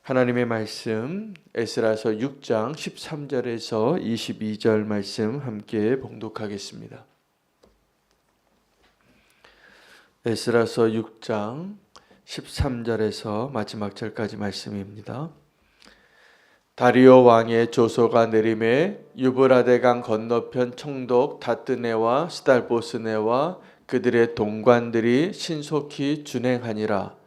하나님의 말씀 에스라서 6장 13절에서 22절 말씀 함께 봉독하겠습니다. 에스라서 6장 13절에서 마지막 절까지 말씀입니다. 다리오 왕의 조서가 내림에 유브라데강 건너편 총독 다뜨네와 스달보스네와 그들의 동관들이 신속히 준행하니라.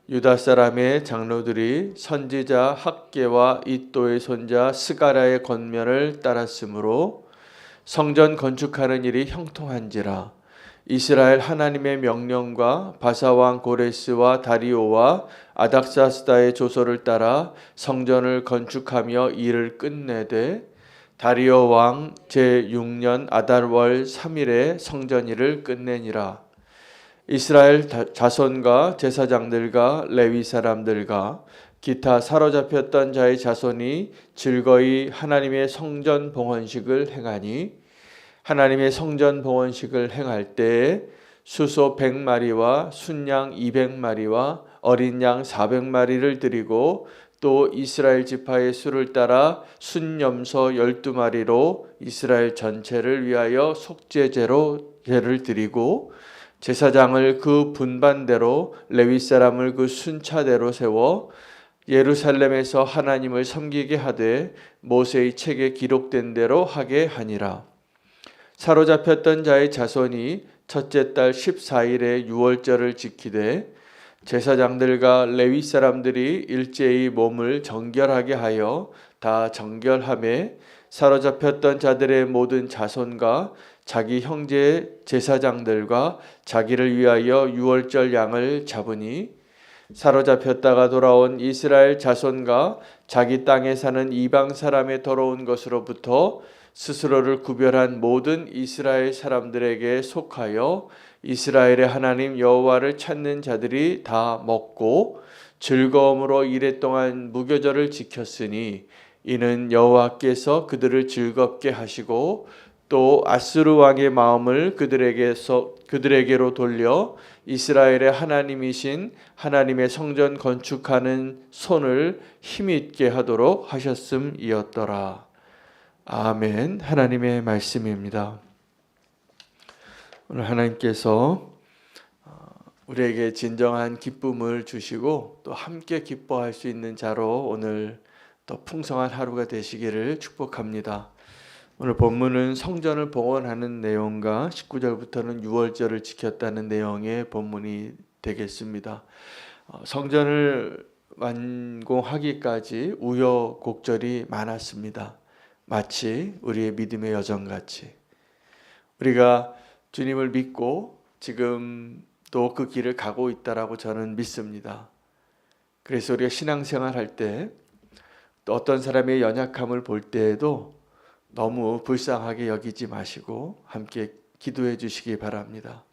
유다 사람의 장로들이 선지자 학개와 이또의 손자 스가랴의 권면을 따랐으므로 성전 건축하는 일이 형통한지라. 이스라엘 하나님의 명령과 바사왕 고레스와 다리오와 아닥사스다의 조서를 따라 성전을 건축하며 일을 끝내되 다리오 왕 제6년 아달월 3일에 성전 일을 끝내니라. 이스라엘 자손과 제사장들과 레위 사람들과 기타 사로잡혔던 자의 자손이 즐거이 하나님의 성전 봉헌식을 행하니 하나님의 성전 봉헌식을 행할 때에 수소 100마리와 순양 200마리와 어린 양 400마리를 드리고 또 이스라엘 지파의 수를 따라 순염소 12마리로 이스라엘 전체를 위하여 속죄제로 제를 드리고 제사장을 그 분반대로 레위 사람을 그 순차대로 세워 예루살렘에서 하나님을 섬기게 하되 모세의 책에 기록된 대로 하게 하니라. 사로잡혔던 자의 자손이 첫째 달 14일에 유월절을 지키되 제사장들과 레위 사람들이 일제히 몸을 정결하게 하여 다 정결하매 사로잡혔던 자들의 모든 자손과 자기 형제 제사장들과 자기를 위하여 유월절 양을 잡으니 사로잡혔다가 돌아온 이스라엘 자손과 자기 땅에 사는 이방 사람의 더러운 것으로부터 스스로를 구별한 모든 이스라엘 사람들에게 속하여 이스라엘의 하나님 여호와를 찾는 자들이 다 먹고 즐거움으로 이랫동안 무교절을 지켰으니 이는 여호와께서 그들을 즐겁게 하시고 또 아스루 왕의 마음을 그들에게로 돌려 이스라엘의 하나님이신 하나님의 성전 건축하는 손을 힘있게 하도록 하셨음이었더라. 아멘. 하나님의 말씀입니다. 오늘 하나님께서 우리에게 진정한 기쁨을 주시고 또 함께 기뻐할 수 있는 자로 오늘 더 풍성한 하루가 되시기를 축복합니다. 오늘 본문은 성전을 봉헌하는 내용과 19절부터는 유월절을 지켰다는 내용의 본문이 되겠습니다. 성전을 완공하기까지 우여곡절이 많았습니다. 마치 우리의 믿음의 여정같이 우리가 주님을 믿고 지금도 그 길을 가고 있다라고 저는 믿습니다. 그래서 우리가 신앙생활 할 때 또 어떤 사람의 연약함을 볼 때에도 너무 불쌍하게 여기지 마시고 함께 기도해 주시기 바랍니다.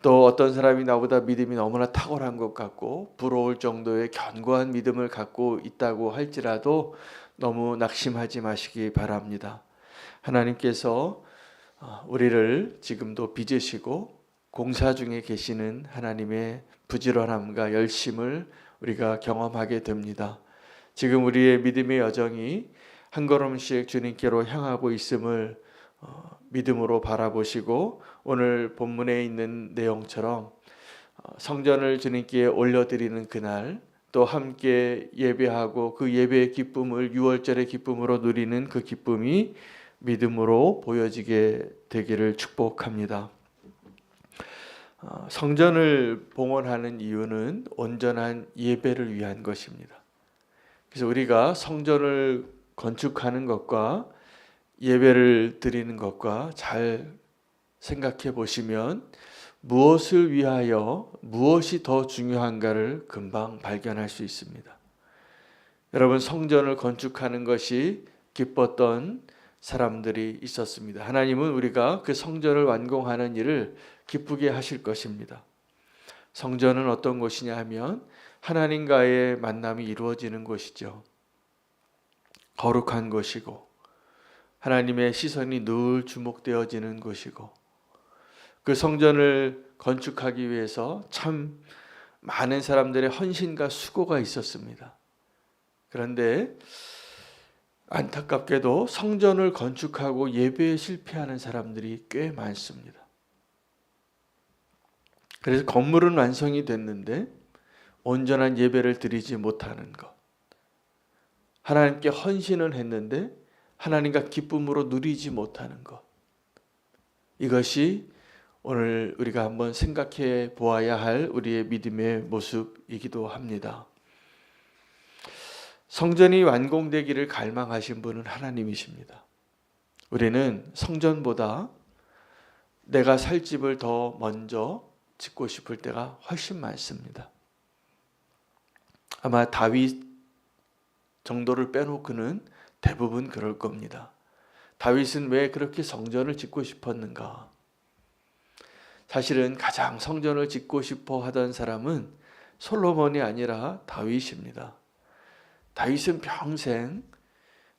또 어떤 사람이 나보다 믿음이 너무나 탁월한 것 같고 부러울 정도의 견고한 믿음을 갖고 있다고 할지라도 너무 낙심하지 마시기 바랍니다. 하나님께서 우리를 지금도 빚으시고 공사 중에 계시는 하나님의 부지런함과 열심을 우리가 경험하게 됩니다. 지금 우리의 믿음의 여정이 한 걸음씩 주님께로 향하고 있음을 믿음으로 바라보시고 오늘 본문에 있는 내용처럼 성전을 주님께 올려드리는 그날 또 함께 예배하고 그 예배의 기쁨을 유월절의 기쁨으로 누리는 그 기쁨이 믿음으로 보여지게 되기를 축복합니다. 성전을 봉헌하는 이유는 온전한 예배를 위한 것입니다. 그래서 우리가 성전을 건축하는 것과 예배를 드리는 것과 잘 생각해 보시면 무엇을 위하여 무엇이 더 중요한가를 금방 발견할 수 있습니다. 여러분, 성전을 건축하는 것이 기뻤던 사람들이 있었습니다. 하나님은 우리가 그 성전을 완공하는 일을 기쁘게 하실 것입니다. 성전은 어떤 곳이냐 하면 하나님과의 만남이 이루어지는 곳이죠. 거룩한 곳이고 하나님의 시선이 늘 주목되어지는 곳이고 그 성전을 건축하기 위해서 참 많은 사람들의 헌신과 수고가 있었습니다. 그런데 안타깝게도 성전을 건축하고 예배에 실패하는 사람들이 꽤 많습니다. 그래서 건물은 완성이 됐는데 온전한 예배를 드리지 못하는 것. 하나님께 헌신은 했는데 하나님과 기쁨으로 누리지 못하는 것. 이것이 오늘 우리가 한번 생각해 보아야 할 우리의 믿음의 모습이기도 합니다. 성전이 완공되기를 갈망하신 분은 하나님이십니다. 우리는 성전보다 내가 살 집을 더 먼저 짓고 싶을 때가 훨씬 많습니다. 아마 다윗 정도를 빼놓고는 대부분 그럴 겁니다. 다윗은 왜 그렇게 성전을 짓고 싶었는가? 사실은 가장 성전을 짓고 싶어 하던 사람은 솔로몬이 아니라 다윗입니다. 다윗은 평생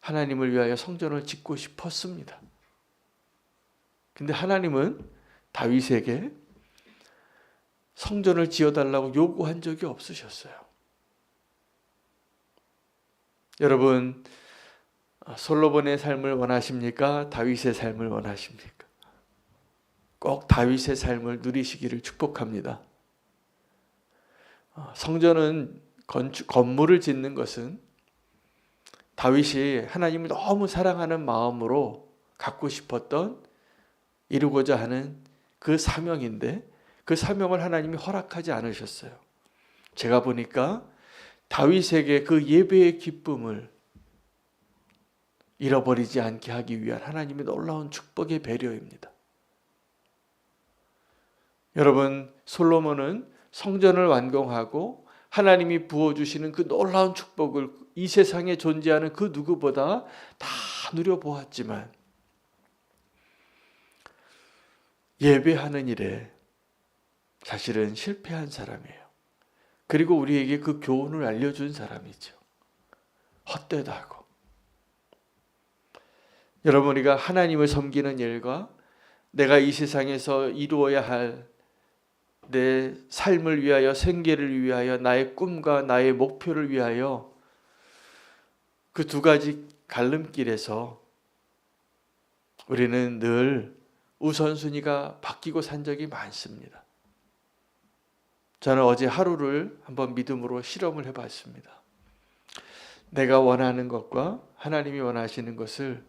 하나님을 위하여 성전을 짓고 싶었습니다. 근데 하나님은 다윗에게 성전을 지어달라고 요구한 적이 없으셨어요. 여러분, 솔로몬의 삶을 원하십니까? 다윗의 삶을 원하십니까? 꼭 다윗의 삶을 누리시기를 축복합니다. 성전은 건물을 짓는 것은 다윗이 하나님을 너무 사랑하는 마음으로 갖고 싶었던, 이루고자 하는 그 사명인데 그 사명을 하나님이 허락하지 않으셨어요. 제가 보니까 다윗에게 그 예배의 기쁨을 잃어버리지 않게 하기 위한 하나님의 놀라운 축복의 배려입니다. 여러분, 솔로몬은 성전을 완공하고 하나님이 부어주시는 그 놀라운 축복을 이 세상에 존재하는 그 누구보다 다 누려보았지만 예배하는 일에 사실은 실패한 사람이에요. 그리고 우리에게 그 교훈을 알려준 사람이죠. 헛되다고. 여러분, 우리가 하나님을 섬기는 일과 내가 이 세상에서 이루어야 할 내 삶을 위하여, 생계를 위하여, 나의 꿈과 나의 목표를 위하여 그 두 가지 갈림길에서 우리는 늘 우선순위가 바뀌고 산 적이 많습니다. 저는 어제 하루를 한번 믿음으로 실험을 해봤습니다. 내가 원하는 것과 하나님이 원하시는 것을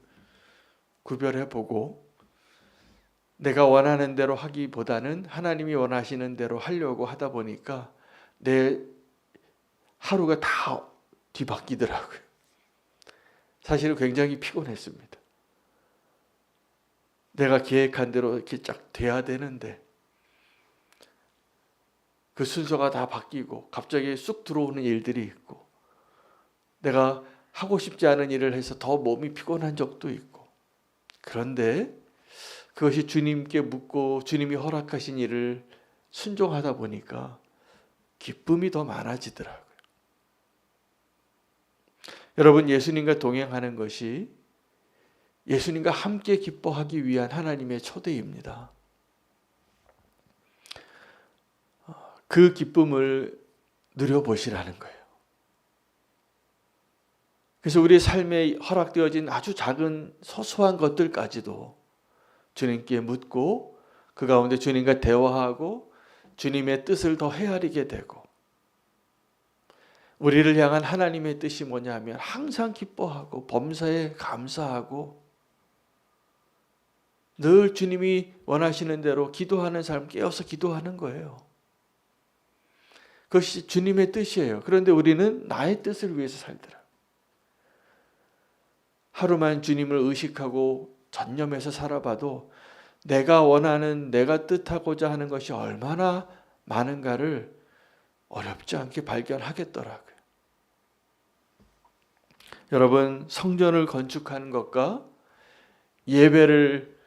구별해보고 내가 원하는 대로 하기보다는 하나님이 원하시는 대로 하려고 하다 보니까 내 하루가 다 뒤바뀌더라고요. 사실은 굉장히 피곤했습니다. 내가 계획한 대로 이렇게 쫙 돼야 되는데 그 순서가 다 바뀌고 갑자기 쑥 들어오는 일들이 있고 내가 하고 싶지 않은 일을 해서 더 몸이 피곤한 적도 있고, 그런데 그것이 주님께 묻고 주님이 허락하신 일을 순종하다 보니까 기쁨이 더 많아지더라고요. 여러분, 예수님과 동행하는 것이 예수님과 함께 기뻐하기 위한 하나님의 초대입니다. 그 기쁨을 누려보시라는 거예요. 그래서 우리 삶에 허락되어진 아주 작은 소소한 것들까지도 주님께 묻고 그 가운데 주님과 대화하고 주님의 뜻을 더 헤아리게 되고, 우리를 향한 하나님의 뜻이 뭐냐면 항상 기뻐하고 범사에 감사하고 늘 주님이 원하시는 대로 기도하는 삶, 깨어서 기도하는 거예요. 그것이 주님의 뜻이에요. 그런데 우리는 나의 뜻을 위해서 살더라. 하루만 주님을 의식하고 전념해서 살아봐도 내가 원하는, 내가 뜻하고자 하는 것이 얼마나 많은가를 어렵지 않게 발견하겠더라고요. 여러분, 성전을 건축하는 것과 예배를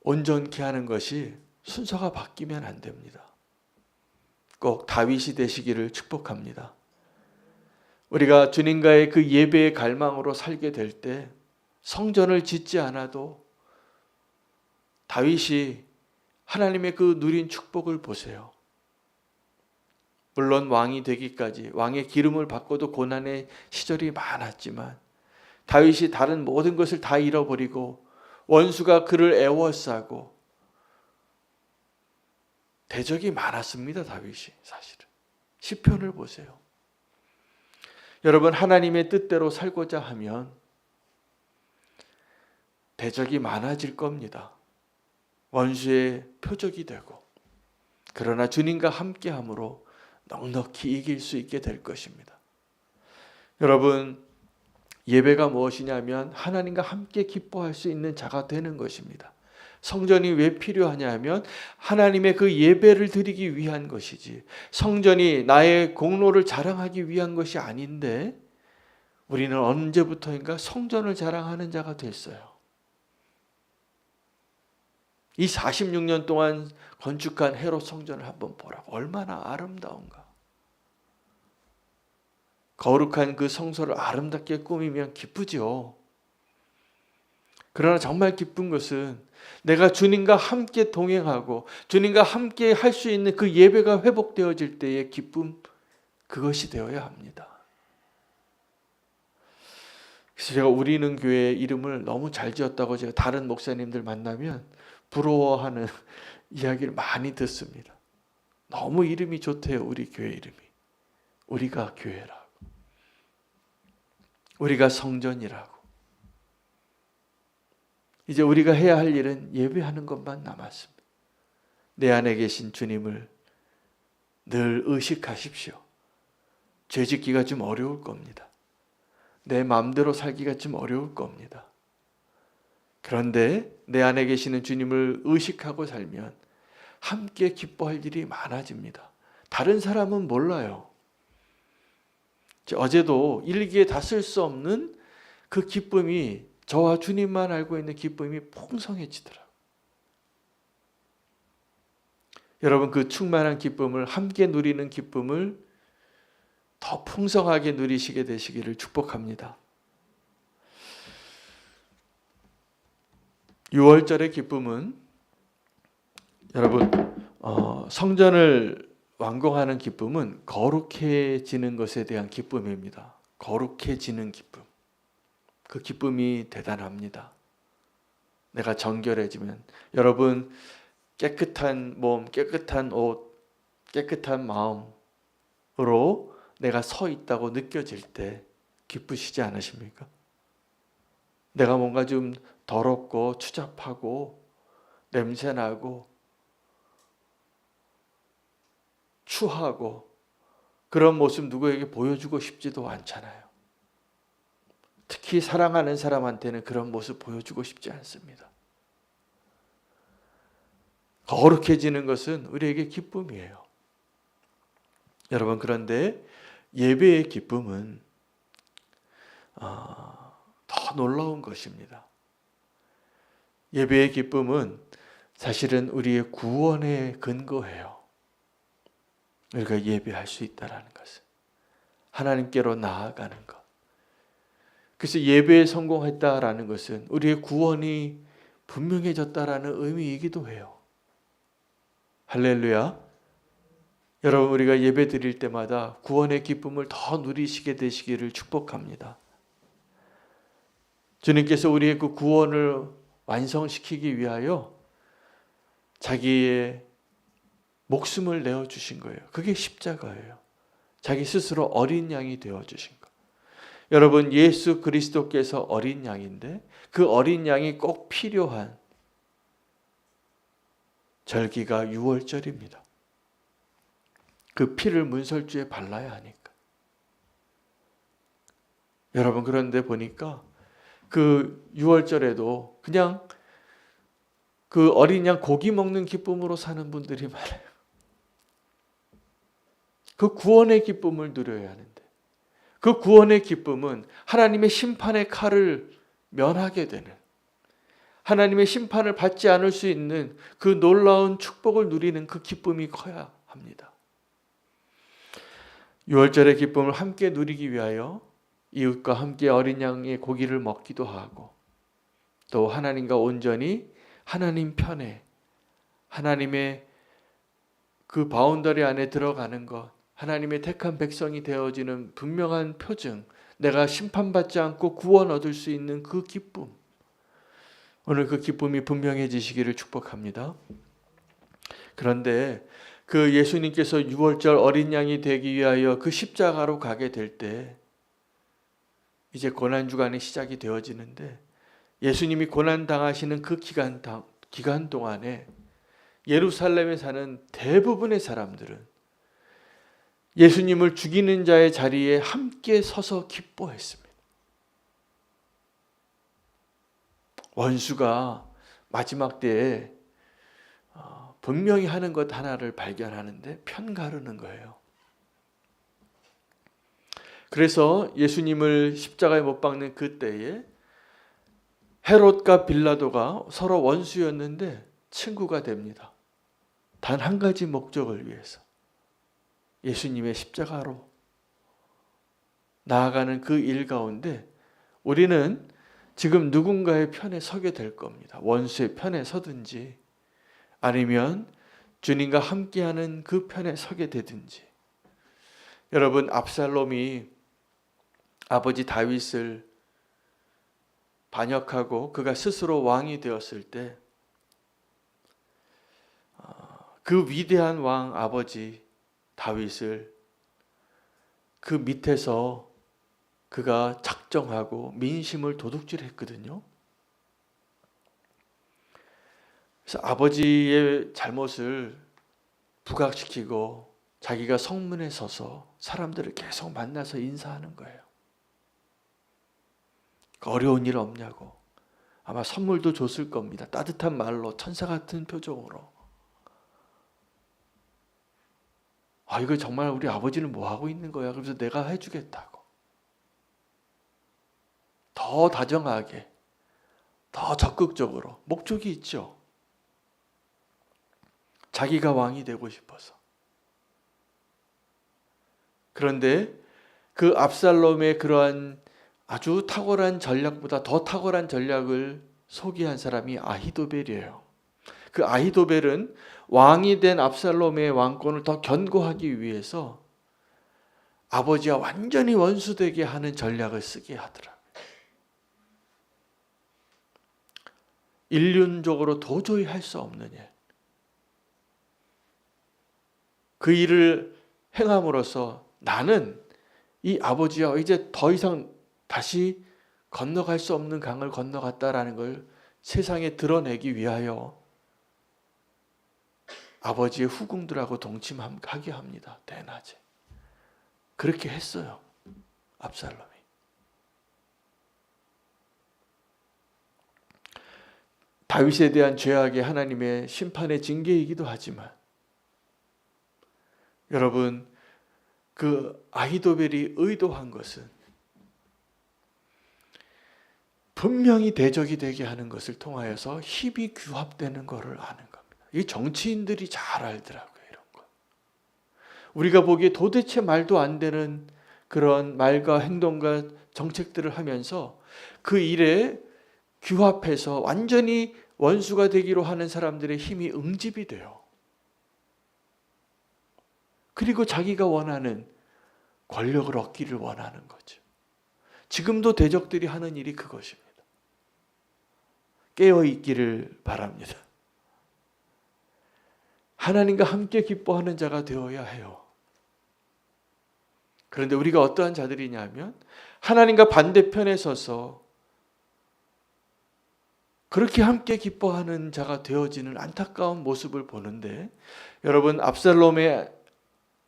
온전케 하는 것이 순서가 바뀌면 안 됩니다. 꼭 다윗이 되시기를 축복합니다. 우리가 주님과의 그 예배의 갈망으로 살게 될 때 성전을 짓지 않아도 다윗이 하나님의 그 누린 축복을 보세요. 물론 왕이 되기까지 왕의 기름을 받고도 고난의 시절이 많았지만 다윗이 다른 모든 것을 다 잃어버리고 원수가 그를 애워싸고 대적이 많았습니다. 다윗이 사실은. 시편을 보세요. 여러분, 하나님의 뜻대로 살고자 하면 대적이 많아질 겁니다. 원수의 표적이 되고, 그러나 주님과 함께함으로 넉넉히 이길 수 있게 될 것입니다. 여러분, 예배가 무엇이냐면 하나님과 함께 기뻐할 수 있는 자가 되는 것입니다. 성전이 왜 필요하냐 하면 하나님의 그 예배를 드리기 위한 것이지, 성전이 나의 공로를 자랑하기 위한 것이 아닌데 우리는 언제부터인가 성전을 자랑하는 자가 됐어요. 이 46년 동안 건축한 헤롯 성전을 한번 보라고. 얼마나 아름다운가. 거룩한 그 성소를 아름답게 꾸미면 기쁘죠. 그러나 정말 기쁜 것은 내가 주님과 함께 동행하고 주님과 함께 할 수 있는 그 예배가 회복되어질 때의 기쁨, 그것이 되어야 합니다. 그래서 제가 우리는 교회 이름을 너무 잘 지었다고 제가 다른 목사님들 만나면 부러워하는 이야기를 많이 듣습니다. 너무 이름이 좋대요. 우리 교회 이름이. 우리가 교회라고. 우리가 성전이라고. 이제 우리가 해야 할 일은 예배하는 것만 남았습니다. 내 안에 계신 주님을 늘 의식하십시오. 죄짓기가 좀 어려울 겁니다. 내 마음대로 살기가 좀 어려울 겁니다. 그런데 내 안에 계시는 주님을 의식하고 살면 함께 기뻐할 일이 많아집니다. 다른 사람은 몰라요. 어제도 일기에 다 쓸 수 없는 그 기쁨이, 저와 주님만 알고 있는 기쁨이 풍성해지더라고요. 여러분, 그 충만한 기쁨을, 함께 누리는 기쁨을 더 풍성하게 누리시게 되시기를 축복합니다. 6월절의 기쁨은 여러분, 성전을 완공하는 기쁨은 거룩해지는 것에 대한 기쁨입니다. 거룩해지는 기쁨. 그 기쁨이 대단합니다. 내가 정결해지면, 여러분, 깨끗한 몸, 깨끗한 옷, 깨끗한 마음으로 내가 서 있다고 느껴질 때 기쁘시지 않으십니까? 내가 뭔가 좀 더럽고 추잡하고 냄새나고 추하고 그런 모습 누구에게 보여주고 싶지도 않잖아요. 특히 사랑하는 사람한테는 그런 모습 보여주고 싶지 않습니다. 거룩해지는 것은 우리에게 기쁨이에요. 여러분, 그런데 예배의 기쁨은 더 놀라운 것입니다. 예배의 기쁨은 사실은 우리의 구원에 근거해요. 우리가 예배할 수 있다는 것은 하나님께로 나아가는 것. 그래서 예배에 성공했다라는 것은 우리의 구원이 분명해졌다라는 의미이기도 해요. 할렐루야. 여러분, 우리가 예배 드릴 때마다 구원의 기쁨을 더 누리시게 되시기를 축복합니다. 주님께서 우리의 그 구원을 완성시키기 위하여 자기의 목숨을 내어주신 거예요. 그게 십자가예요. 자기 스스로 어린 양이 되어주신 거. 여러분, 예수 그리스도께서 어린 양인데 그 어린 양이 꼭 필요한 절기가 6월절입니다. 그 피를 문설주에 발라야 하니까. 여러분, 그런데 보니까 그 6월절에도 그냥 그 어린 양 고기 먹는 기쁨으로 사는 분들이 많아요. 그 구원의 기쁨을 누려야 하는데 그 구원의 기쁨은 하나님의 심판의 칼을 면하게 되는, 하나님의 심판을 받지 않을 수 있는 그 놀라운 축복을 누리는 그 기쁨이 커야 합니다. 6월절의 기쁨을 함께 누리기 위하여 이웃과 함께 어린 양의 고기를 먹기도 하고, 또 하나님과 온전히 하나님 편에, 하나님의 그 바운더리 안에 들어가는 것, 하나님의 택한 백성이 되어지는 분명한 표징, 내가 심판받지 않고 구원 얻을 수 있는 그 기쁨, 오늘 그 기쁨이 분명해지시기를 축복합니다. 그런데 그 예수님께서 유월절 어린 양이 되기 위하여 그 십자가로 가게 될 때 이제 고난주간이 시작이 되어지는데, 예수님이 고난당하시는 그 기간 동안에 예루살렘에 사는 대부분의 사람들은 예수님을 죽이는 자의 자리에 함께 서서 기뻐했습니다. 원수가 마지막 때에 분명히 하는 것 하나를 발견하는데 편가르는 거예요. 그래서 예수님을 십자가에 못 박는 그때에 헤롯과 빌라도가 서로 원수였는데 친구가 됩니다. 단 한 가지 목적을 위해서, 예수님의 십자가로 나아가는 그 일 가운데 우리는 지금 누군가의 편에 서게 될 겁니다. 원수의 편에 서든지 아니면 주님과 함께하는 그 편에 서게 되든지. 여러분, 압살롬이 아버지 다윗을 반역하고 그가 스스로 왕이 되었을 때 그 위대한 왕 아버지 다윗을 그 밑에서 그가 작정하고 민심을 도둑질했거든요. 그래서 아버지의 잘못을 부각시키고 자기가 성문에 서서 사람들을 계속 만나서 인사하는 거예요. 어려운 일 없냐고. 아마 선물도 줬을 겁니다. 따뜻한 말로, 천사 같은 표정으로. 이거 정말 우리 아버지는 뭐 하고 있는 거야? 그래서 내가 해주겠다고. 더 다정하게, 더 적극적으로. 목적이 있죠. 자기가 왕이 되고 싶어서. 그런데 그 압살롬의 그러한 아주 탁월한 전략보다 더 탁월한 전략을 소개한 사람이 아히도벨이에요. 그 아히도벨은 왕이 된 압살롬의 왕권을 더 견고하기 위해서 아버지와 완전히 원수되게 하는 전략을 쓰게 하더라고요. 인륜적으로 도저히 할 수 없는 일. 그 일을 행함으로써 나는 이 아버지와 이제 더 이상 다시 건너갈 수 없는 강을 건너갔다라는 걸 세상에 드러내기 위하여 아버지의 후궁들하고 동침하게 합니다. 대낮에. 그렇게 했어요. 압살롬이. 다윗에 대한 죄악이 하나님의 심판의 징계이기도 하지만, 여러분, 그 아히도벨이 의도한 것은 분명히 대적이 되게 하는 것을 통하여서 힘이 규합되는 것을 아는 겁니다. 이 정치인들이 잘 알더라고요, 이런 거. 우리가 보기에 도대체 말도 안 되는 그런 말과 행동과 정책들을 하면서 그 일에 규합해서 완전히 원수가 되기로 하는 사람들의 힘이 응집이 돼요. 그리고 자기가 원하는 권력을 얻기를 원하는 거죠. 지금도 대적들이 하는 일이 그것입니다. 깨어있기를 바랍니다. 하나님과 함께 기뻐하는 자가 되어야 해요. 그런데 우리가 어떠한 자들이냐면 하나님과 반대편에 서서 그렇게 함께 기뻐하는 자가 되어지는 안타까운 모습을 보는데, 여러분, 압살롬의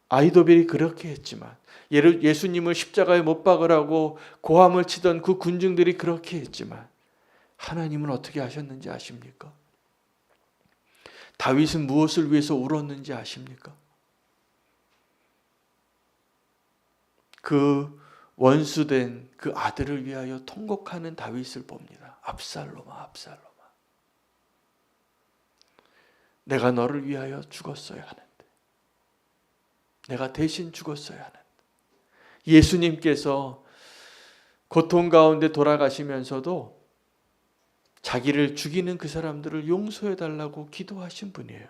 아히도벨이 그렇게 했지만, 예수님을 십자가에 못 박으라고 고함을 치던 그 군중들이 그렇게 했지만, 하나님은 어떻게 하셨는지 아십니까? 다윗은 무엇을 위해서 울었는지 아십니까? 그 원수된 그 아들을 위하여 통곡하는 다윗을 봅니다. 압살롬아, 압살롬아, 내가 너를 위하여 죽었어야 하는데, 내가 대신 죽었어야 하는데. 예수님께서 고통 가운데 돌아가시면서도 자기를 죽이는 그 사람들을 용서해달라고 기도하신 분이에요.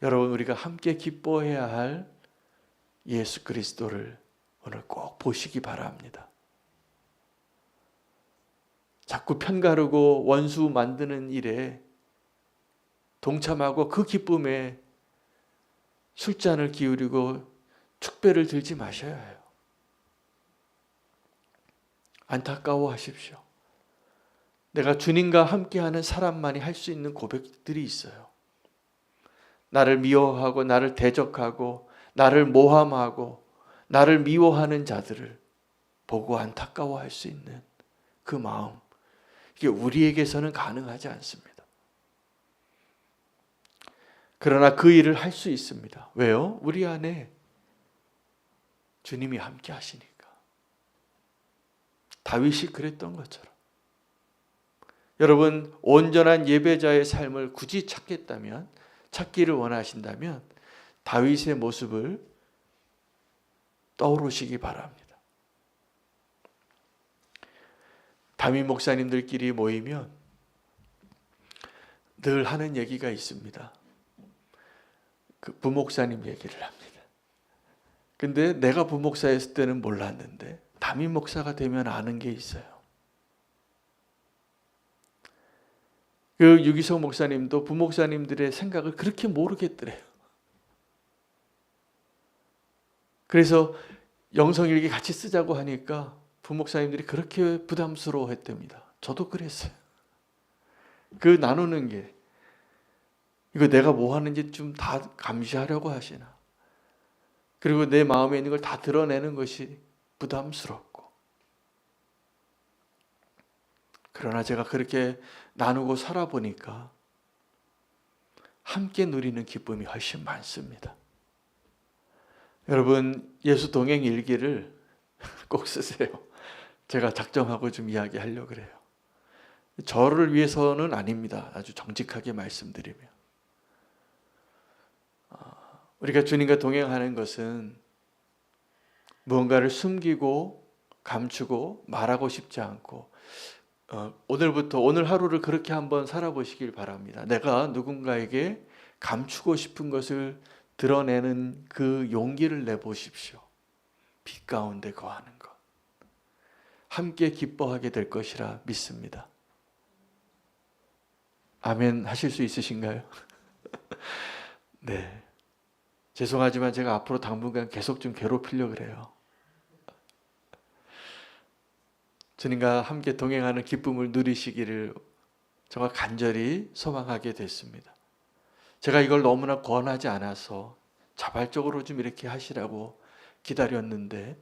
여러분, 우리가 함께 기뻐해야 할 예수 그리스도를 오늘 꼭 보시기 바랍니다. 자꾸 편가르고 원수 만드는 일에 동참하고 그 기쁨에 술잔을 기울이고 축배를 들지 마셔야 해요. 안타까워하십시오. 내가 주님과 함께하는 사람만이 할 수 있는 고백들이 있어요. 나를 미워하고 나를 대적하고 나를 모함하고 나를 미워하는 자들을 보고 안타까워할 수 있는 그 마음, 이게 우리에게서는 가능하지 않습니다. 그러나 그 일을 할 수 있습니다. 왜요? 우리 안에 주님이 함께 하시니까. 다윗이 그랬던 것처럼. 여러분, 온전한 예배자의 삶을 굳이 찾기를 원하신다면 다윗의 모습을 떠오르시기 바랍니다. 담임 목사님들끼리 모이면 늘 하는 얘기가 있습니다. 그 부목사님 얘기를 합니다. 근데 내가 부목사였을 때는 몰랐는데 담임 목사가 되면 아는 게 있어요. 그 유기성 목사님도 부목사님들의 생각을 그렇게 모르겠더래요. 그래서 영성일기 같이 쓰자고 하니까 부목사님들이 그렇게 부담스러워 했답니다. 저도 그랬어요. 그 나누는 게, 이거 내가 뭐 하는지 좀 다 감시하려고 하시나. 그리고 내 마음에 있는 걸 다 드러내는 것이 부담스럽고. 그러나 제가 그렇게 나누고 살아보니까 함께 누리는 기쁨이 훨씬 많습니다. 여러분, 예수 동행 일기를 꼭 쓰세요. 제가 작정하고 좀 이야기하려고 그래요. 저를 위해서는 아닙니다. 아주 정직하게 말씀드리면. 우리가 주님과 동행하는 것은 무언가를 숨기고 감추고 말하고 싶지 않고, 오늘 하루를 그렇게 한번 살아보시길 바랍니다. 내가 누군가에게 감추고 싶은 것을 드러내는 그 용기를 내보십시오. 빛 가운데 거하는 것. 함께 기뻐하게 될 것이라 믿습니다. 아멘 하실 수 있으신가요? 네. 죄송하지만 제가 앞으로 당분간 계속 좀 괴롭히려고 그래요. 주님과 함께 동행하는 기쁨을 누리시기를 정말 간절히 소망하게 됐습니다. 제가 이걸 너무나 권하지 않아서 자발적으로 좀 이렇게 하시라고 기다렸는데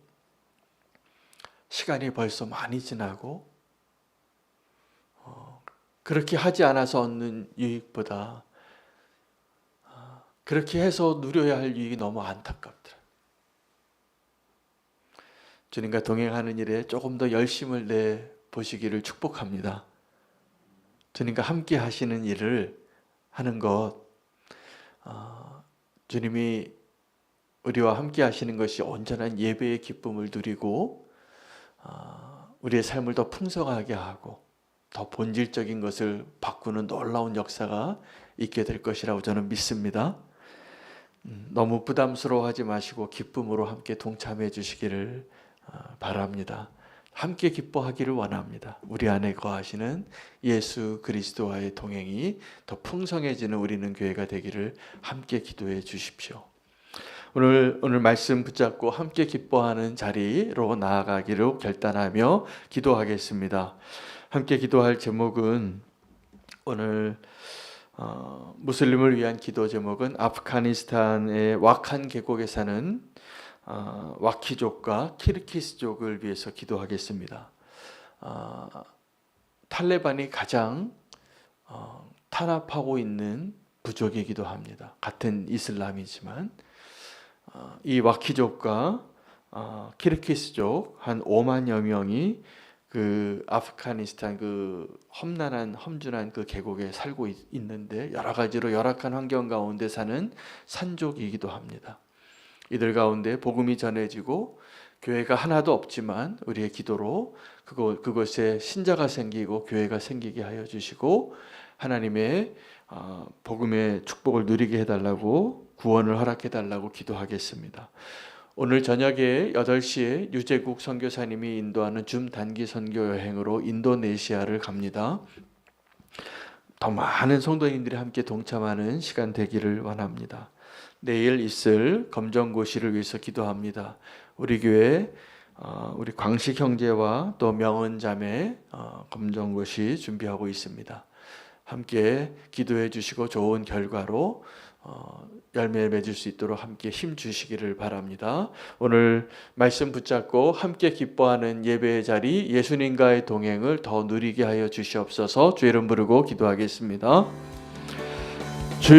시간이 벌써 많이 지나고 그렇게 하지 않아서 얻는 유익보다 그렇게 해서 누려야 할 유익이 너무 안타깝더라고요. 주님과 동행하는 일에 조금 더 열심을 내보시기를 축복합니다. 주님과 함께 하시는 일을 하는 것, 주님이 우리와 함께 하시는 것이 온전한 예배의 기쁨을 누리고 우리의 삶을 더 풍성하게 하고 더 본질적인 것을 바꾸는 놀라운 역사가 있게 될 것이라고 저는 믿습니다. 너무 부담스러워하지 마시고 기쁨으로 함께 동참해 주시기를 바랍니다. 함께 기뻐하기를 원합니다. 우리 안에 거하시는 예수 그리스도와의 동행이 더 풍성해지는 우리는 교회가 되기를 함께 기도해 주십시오. 오늘 말씀 붙잡고 함께 기뻐하는 자리로 나아가기로 결단하며 기도하겠습니다. 함께 기도할 제목은 오늘 무슬림을 위한 기도 제목은 아프가니스탄의 와칸 계곡에 사는 와키족과 키르기스족을 위해서 기도하겠습니다. 탈레반이 가장 탄압하고 있는 부족이기도 합니다. 같은 이슬람이지만 이 와키족과 키르기스족 한 5만여 명이 그 아프가니스탄 그 험준한 그 계곡에 살고 있는데 여러 가지로 열악한 환경 가운데 사는 산족이기도 합니다. 이들 가운데 복음이 전해지고 교회가 하나도 없지만 우리의 기도로 그곳에 신자가 생기고 교회가 생기게 하여 주시고 하나님의 복음의 축복을 누리게 해달라고 구원을 허락해 달라고 기도하겠습니다. 오늘 저녁에 8시에 유재국 선교사님이 인도하는 줌 단기 선교 여행으로 인도네시아를 갑니다. 더 많은 성도님들이 함께 동참하는 시간 되기를 원합니다. 내일 있을 검정고시를 위해서 기도합니다. 우리 교회 우리 광식 형제와 또 명은 자매 검정고시 준비하고 있습니다. 함께 기도해 주시고 좋은 결과로 열매 맺을 수 있도록 함께 힘 주시기를 바랍니다. 오늘 말씀 붙잡고 함께 기뻐하는 예배의 자리, 예수님과의 동행을 더 누리게 하여 주시옵소서. 주 이름 부르고 기도하겠습니다. 주